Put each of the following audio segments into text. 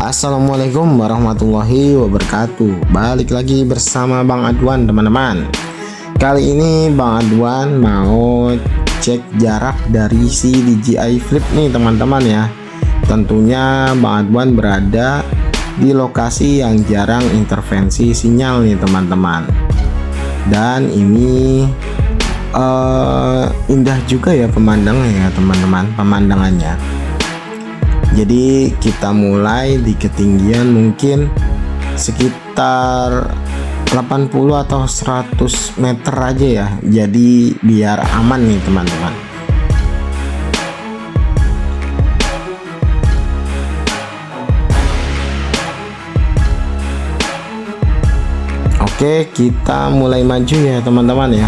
Assalamualaikum warahmatullahi wabarakatuh. Balik lagi bersama Bang Adwan, teman-teman. Kali ini Bang Adwan mau cek jarak dari si DJI Flip nih, teman-teman ya. Tentunya Bang Adwan berada di lokasi yang jarang intervensi sinyal nih, teman-teman. Dan ini indah juga ya pemandangannya, teman-teman, pemandangannya. Jadi kita mulai di ketinggian mungkin sekitar 80 atau 100 meter aja ya. Jadi biar aman nih, teman-teman. Oke, kita mulai maju ya, teman-teman ya.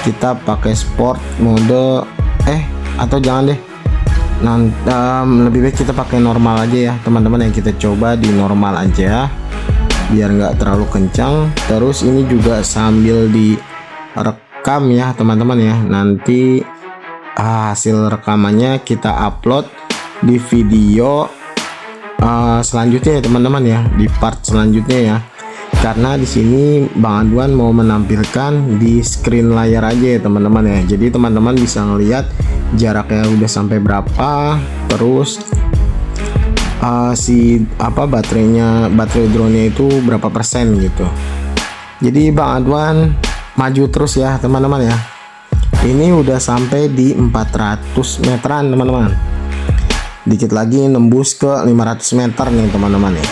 Kita pakai sport mode atau jangan deh. Lebih baik kita pakai normal aja ya, teman-teman. Yang kita coba di normal aja biar nggak terlalu kencang. Terus ini juga sambil direkam ya, teman-teman ya. Nanti hasil rekamannya kita upload di video selanjutnya ya, teman-teman ya, di part selanjutnya ya. Karena di sini Bang Adwan mau menampilkan di screen layar aja ya, teman-teman ya. Jadi teman-teman bisa ngelihat jaraknya udah sampai berapa, terus baterai drone-nya itu berapa persen gitu. Jadi Bang Adwan maju terus ya, teman-teman ya. Ini udah sampai di 400 meteran, teman-teman. Dikit lagi nembus ke 500 meter nih, teman-teman ya.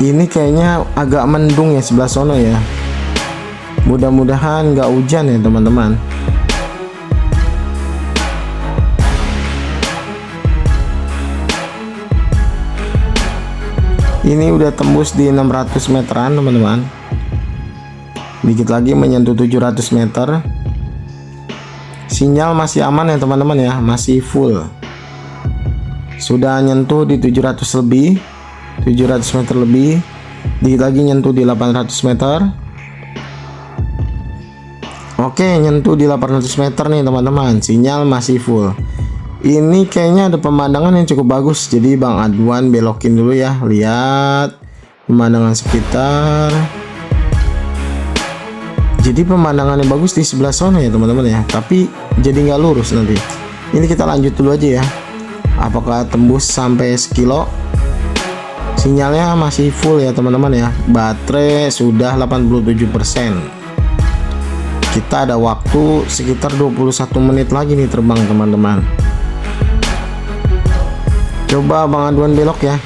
Ini kayaknya agak mendung ya sebelah sono ya. Mudah-mudahan nggak hujan ya, teman-teman. Ini udah tembus di 600 meteran, teman-teman. Dikit lagi menyentuh 700 meter. Sinyal masih aman ya, teman-teman ya, masih full. Sudah nyentuh di 700 lebih. 700 meter lebih, dikit lagi nyentuh di 800 meter. Oke, nyentuh di 800 meter nih, teman-teman. Sinyal masih full. Ini kayaknya ada pemandangan yang cukup bagus. Jadi Bang Adwan belokin dulu ya, lihat pemandangan sekitar. Jadi pemandangannya bagus di sebelah sana ya, teman-teman ya. Tapi jadi nggak lurus nanti. Ini kita lanjut dulu aja ya. Apakah tembus sampai sekilo? Sinyalnya masih full ya, teman-teman ya. Baterai sudah 87%. Kita ada waktu sekitar 21 menit lagi nih terbang, teman-teman. Coba Bang Adwan belok ya.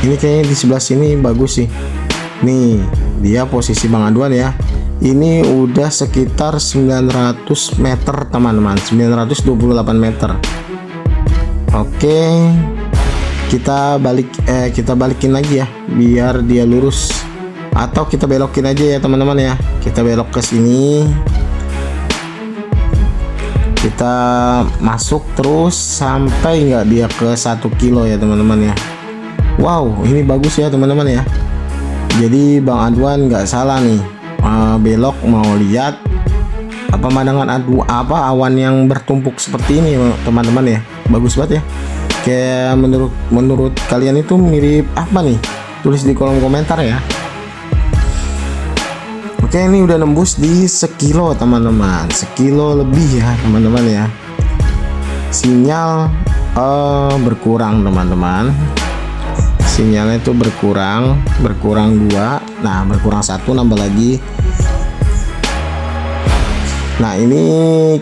Ini kayaknya di sebelah sini bagus sih. Nih, dia posisi Bang Adwan ya. Ini udah sekitar 900 meter, teman-teman. 928 meter. Oke. Kita balikin lagi ya biar dia lurus, atau kita belokin aja ya, teman-teman ya. Kita belok ke sini, kita masuk terus sampai nggak dia ke 1 kilo ya, teman-teman ya. Wow, ini bagus ya, teman-teman ya. Jadi Bang Adwan nggak salah nih, belok mau lihat pemandangan awan yang bertumpuk seperti ini, teman-teman ya. Bagus banget ya. Kayak menurut kalian itu mirip apa nih? Tulis di kolom komentar ya. Oke, ini udah nembus di sekilo, teman-teman. Sekilo lebih ya, teman-teman ya. Sinyal berkurang, teman-teman. Sinyalnya itu berkurang 2. Nah, berkurang 1, nambah lagi. Nah, ini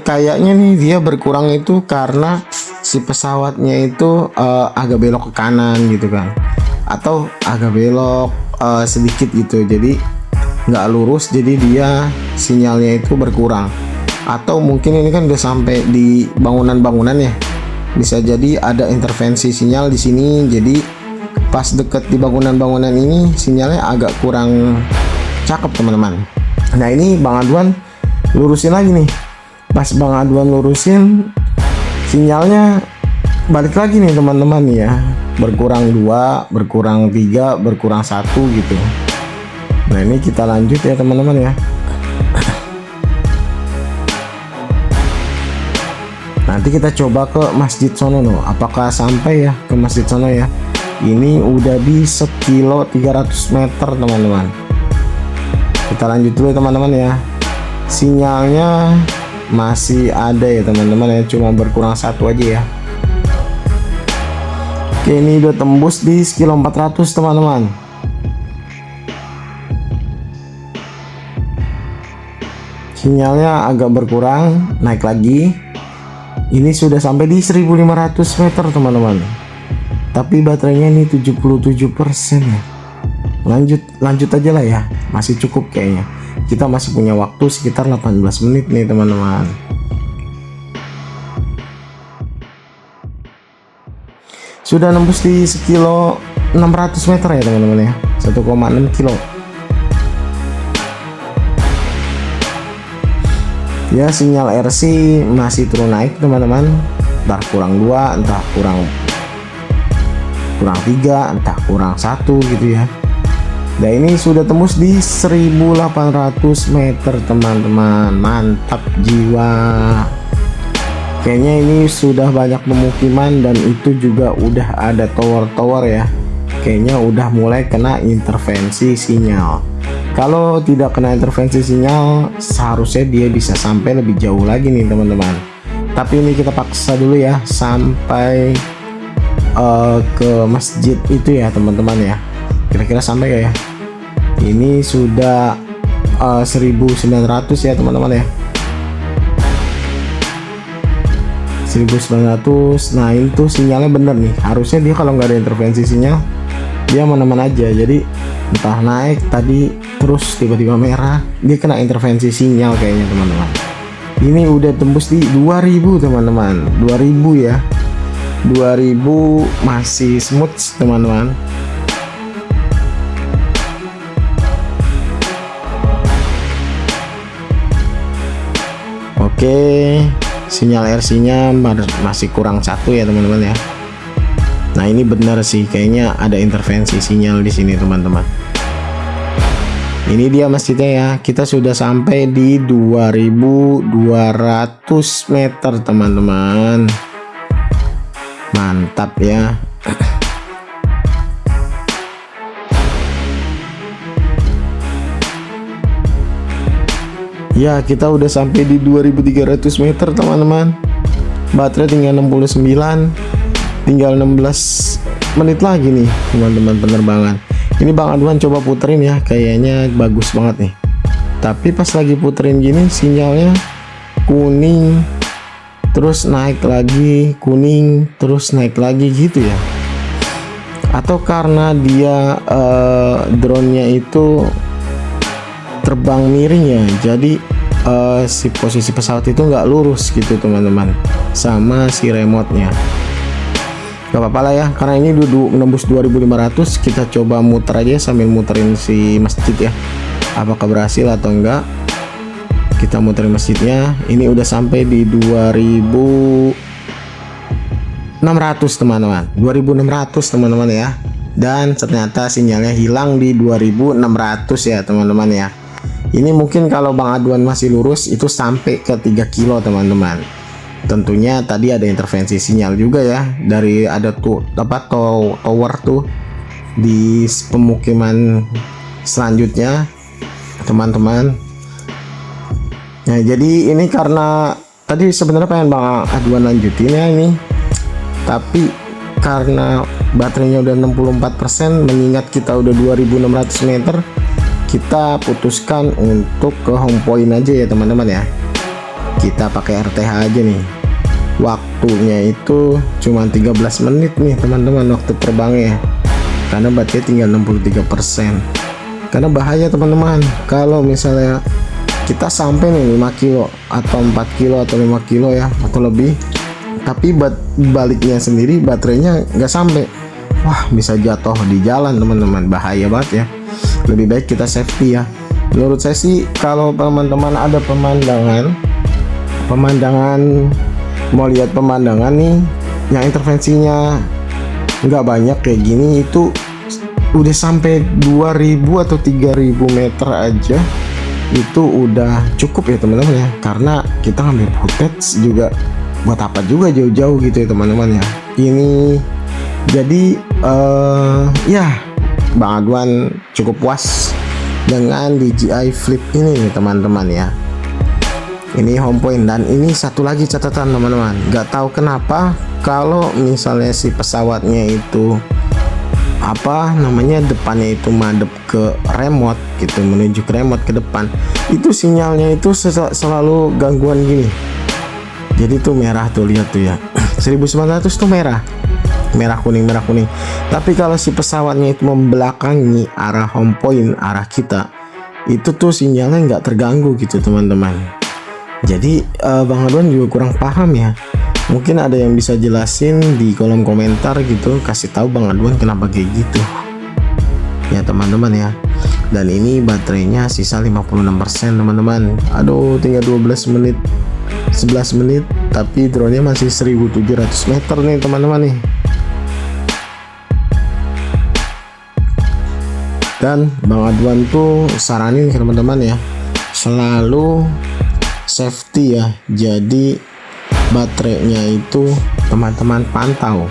kayaknya nih dia berkurang itu karena si pesawatnya itu agak belok ke kanan gitu kan, atau agak belok sedikit gitu, jadi nggak lurus, jadi dia sinyalnya itu berkurang. Atau mungkin ini kan udah sampai di bangunan-bangunan ya, bisa jadi ada intervensi sinyal di sini. Jadi pas deket di bangunan-bangunan ini sinyalnya agak kurang cakep, teman-teman. Nah, ini Bang Adwan lurusin lagi nih. Pas Bang Adwan lurusin, sinyalnya balik lagi nih, teman-teman ya. Berkurang 2, berkurang 3, berkurang 1 gitu. Nah, ini kita lanjut ya, teman-teman ya. Nanti kita coba ke masjid sono no. Apakah sampai ya ke masjid sono ya. Ini udah di 1 kilo 300 meter teman-teman. Kita lanjut dulu teman-teman ya. Sinyalnya masih ada ya teman-teman ya, cuma berkurang 1 aja ya. Oke, ini udah tembus di kilo 400 teman-teman. Sinyalnya agak berkurang, naik lagi. Ini sudah sampai di 1500 meter teman-teman. Tapi baterainya ini 77% ya. Lanjut aja lah ya, masih cukup kayaknya. Kita masih punya waktu sekitar 18 menit nih teman-teman. Sudah nembus di sekilo 600 meter ya teman-teman ya, 1,6 kilo. Ya, sinyal RC masih turun naik teman-teman. Entah kurang 2, entah kurang 3, entah kurang 1 gitu ya. Dan ini sudah tembus di 1800 meter teman-teman. Mantap jiwa. Kayaknya ini sudah banyak pemukiman dan itu juga udah ada tower-tower ya. Kayaknya udah mulai kena intervensi sinyal. Kalau tidak kena intervensi sinyal, seharusnya dia bisa sampai lebih jauh lagi nih teman-teman. Tapi ini kita paksa dulu ya sampai ke masjid itu ya teman-teman ya. Kira-kira sampai gak ya? Ini sudah 1900 ya teman-teman ya. 1900. Nah itu sinyalnya bener nih. Harusnya dia kalau nggak ada intervensi sinyal, dia aman-aman aja. Jadi entah naik tadi terus tiba-tiba merah, dia kena intervensi sinyal kayaknya teman-teman. Ini udah tembus di 2000 teman-teman. 2000 ya. 2000 masih smooth teman-teman. Oke, sinyal RC-nya masih kurang 1 ya teman-teman ya. Nah ini benar sih, kayaknya ada intervensi sinyal di sini teman-teman. Ini dia masjidnya ya. Kita sudah sampai di 2200 meter teman-teman. Mantap ya. Ya, kita udah sampai di 2300 meter teman-teman. Baterai tinggal 69. Tinggal 16 menit lagi nih teman-teman penerbangan. Ini Bang Adwan coba puterin ya, kayaknya bagus banget nih. Tapi pas lagi puterin gini sinyalnya kuning, terus naik lagi, kuning, terus naik lagi gitu ya. Atau karena dia drone-nya itu terbang miring ya, jadi si posisi pesawat itu nggak lurus gitu teman-teman, sama si remote-nya. Gak apa-apa lah ya, karena ini menembus 2500. Kita coba muter aja sambil muterin si masjid ya, apakah berhasil atau enggak. Kita muterin masjidnya. Ini udah sampai di 2600 teman-teman, 2600 teman-teman ya. Dan ternyata sinyalnya hilang di 2600 ya teman-teman ya. Ini mungkin kalau Bang Adwan masih lurus itu sampai ke 3 kilo teman-teman. Tentunya tadi ada intervensi sinyal juga ya, dari ada tuh tower tuh di pemukiman selanjutnya teman-teman. Nah jadi ini karena tadi sebenarnya pengen Bang Adwan lanjutin ya ini, tapi karena baterainya udah 64%, mengingat kita udah 2600 meter, kita putuskan untuk ke home point aja ya teman-teman ya. Kita pakai RTH aja nih. Waktunya itu cuma 13 menit nih teman-teman waktu terbangnya, karena baterai tinggal 63%. Karena bahaya teman-teman kalau misalnya kita sampai nih 5 kilo atau 4 kilo atau 5 kilo ya atau lebih, tapi baliknya sendiri baterainya nggak sampai, wah bisa jatuh di jalan teman-teman, bahaya banget ya. Lebih baik kita safety ya. Menurut saya sih kalau teman-teman ada pemandangan mau lihat pemandangan nih yang intervensinya nggak banyak kayak gini, itu udah sampai 2000 atau 3000 meter aja itu udah cukup ya teman-teman ya. Karena kita ngambil footage juga buat apa juga jauh-jauh gitu ya teman-teman ya. Ini jadi ya Bang Adwan cukup puas dengan DJI Flip ini nih teman-teman ya. Ini home point, dan ini satu lagi catatan teman-teman, nggak tahu kenapa kalau misalnya si pesawatnya itu apa namanya depannya itu madep ke remote gitu, menuju ke remote ke depan, itu sinyalnya itu selalu gangguan gini. Jadi tuh merah tuh, lihat tuh ya 1900 tuh merah kuning. Tapi kalau si pesawatnya itu membelakangi arah home point, arah kita, itu tuh sinyalnya nggak terganggu gitu teman-teman. Jadi Bang Adwan juga kurang paham ya. Mungkin ada yang bisa jelasin di kolom komentar gitu, kasih tahu Bang Adwan kenapa kayak gitu. Ya teman-teman ya. Dan ini baterainya sisa 56% teman-teman. Aduh, tinggal 12 menit, 11 menit, tapi drone-nya masih 1700 meter nih teman-teman nih. Dan Bang Adwan tuh saranin ke teman-teman ya, selalu safety ya. Jadi baterainya itu teman-teman pantau.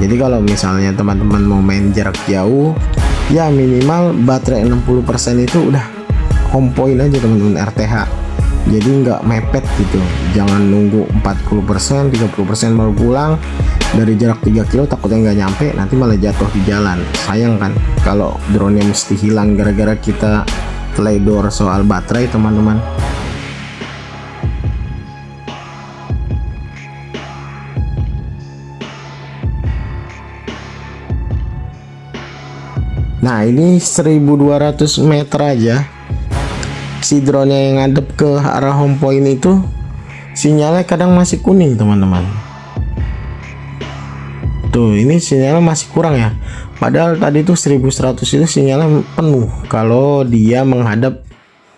Jadi kalau misalnya teman-teman mau main jarak jauh, ya minimal baterai 60% itu udah home point aja teman-teman, RTH. Jadi nggak mepet gitu. Jangan nunggu 40%, 30% baru pulang. Dari jarak 3 kilo takutnya nggak nyampe, nanti malah jatuh di jalan. Sayang kan kalau drone-nya mesti hilang gara-gara kita teledor soal baterai teman-teman. Nah ini 1200 meter aja si drone yang ngadep ke arah home point itu sinyalnya kadang masih kuning teman-teman. Tuh ini sinyalnya masih kurang ya. Padahal tadi tuh 1100 itu sinyalnya penuh kalau dia menghadap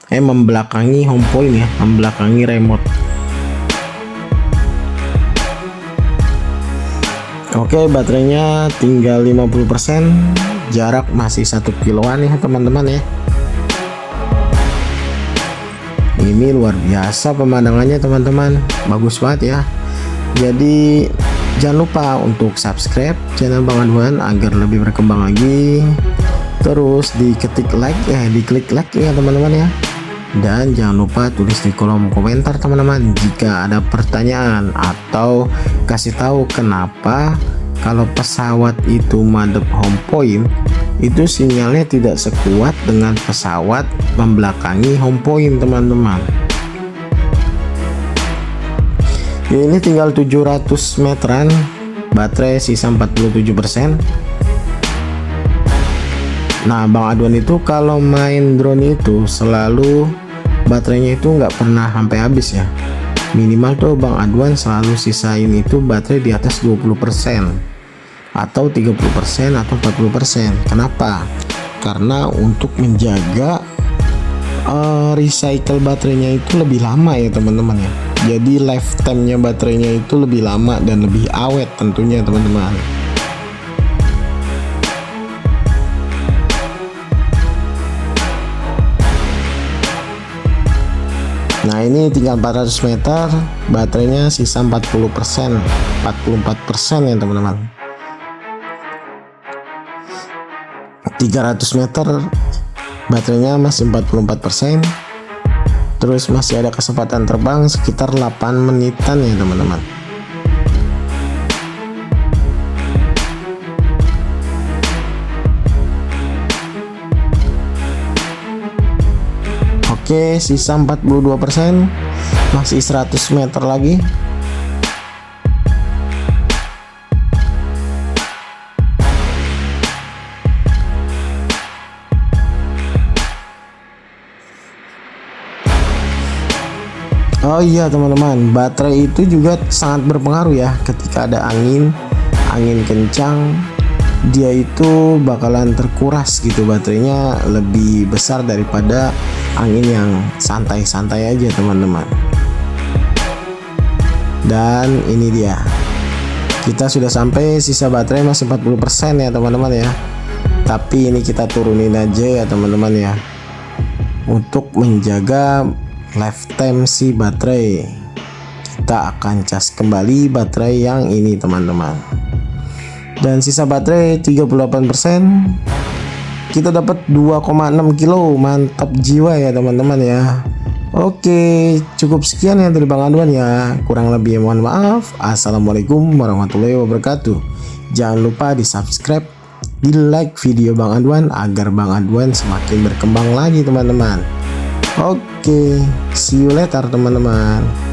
membelakangi home point ya, membelakangi remote. Oke, baterainya tinggal 50%, jarak masih 1 kiloan ya teman-teman ya. Ini luar biasa pemandangannya teman-teman, bagus banget ya. Jadi jangan lupa untuk subscribe channel Bang Adwan agar lebih berkembang lagi. Terus diklik like ya teman-teman ya. Dan jangan lupa tulis di kolom komentar teman-teman jika ada pertanyaan, atau kasih tahu kenapa kalau pesawat itu madep home point itu sinyalnya tidak sekuat dengan pesawat membelakangi home point teman-teman. Ini tinggal 700 meteran, baterai sisa 47%. Nah Bang Adwan itu kalau main drone itu selalu baterainya itu nggak pernah sampai habis ya. Minimal tuh Bang Adwan selalu sisain itu baterai di atas 20% atau 30% atau 40%. Kenapa? Karena untuk menjaga recycle baterainya itu lebih lama ya teman-teman ya. Jadi lifetime-nya baterainya itu lebih lama dan lebih awet tentunya teman-teman. Nah ini tinggal 400 meter, baterainya sisa 40%, 44% ya teman-teman. 300 meter, baterainya masih 44%. Terus masih ada kesempatan terbang sekitar 8 menitan ya teman-teman. Oke, sisa 42%, masih 100 meter lagi. Oh iya teman-teman, baterai itu juga sangat berpengaruh ya. Ketika ada angin kencang, dia itu bakalan terkuras gitu, baterainya lebih besar daripada angin yang santai-santai aja teman-teman. Dan ini dia, kita sudah sampai, sisa baterai masih 40% ya teman-teman ya. Tapi ini kita turunin aja ya teman-teman ya, untuk menjaga lifetime si baterai kita akan cas kembali baterai yang ini teman-teman. Dan sisa baterai 38%. Kita dapat 2,6 kilo. Mantap jiwa ya teman-teman ya. Oke, cukup sekian ya dari Bang Adwan ya. Kurang lebih mohon maaf. Assalamualaikum warahmatullahi wabarakatuh. Jangan lupa di subscribe, di like video Bang Adwan agar Bang Adwan semakin berkembang lagi teman-teman. Oke, see you later teman-teman.